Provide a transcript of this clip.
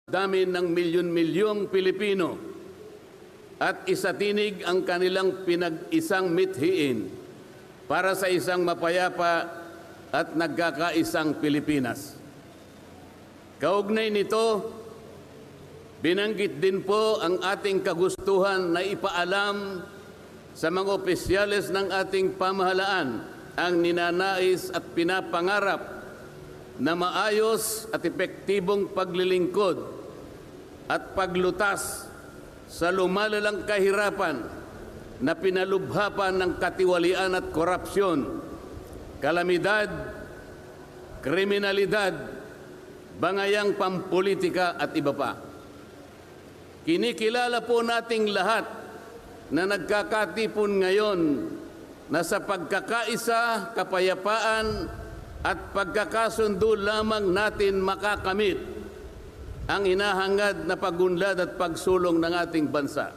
Dami ng milyon-milyong Pilipino at isatinig ang kanilang pinag-isang mithiin para sa isang mapayapa at nagkakaisang Pilipinas. Kaugnay nito, binanggit din po ang ating kagustuhan na ipaalam sa mga opisyales ng ating pamahalaan ang ninanais at pinapangarap na maayos at epektibong paglilingkod at paglutas sa lumalalang kahirapan na pinalubha pa ng katiwalian at korupsyon, kalamidad, kriminalidad, bangayang pampolitika at iba pa. Kinikilala po nating lahat na nagkakatipon ngayon na sa pagkakaisa, kapayapaan at pagkakasundo lamang natin makakamit ang hinahangad na pagunlad at pagsulong ng ating bansa.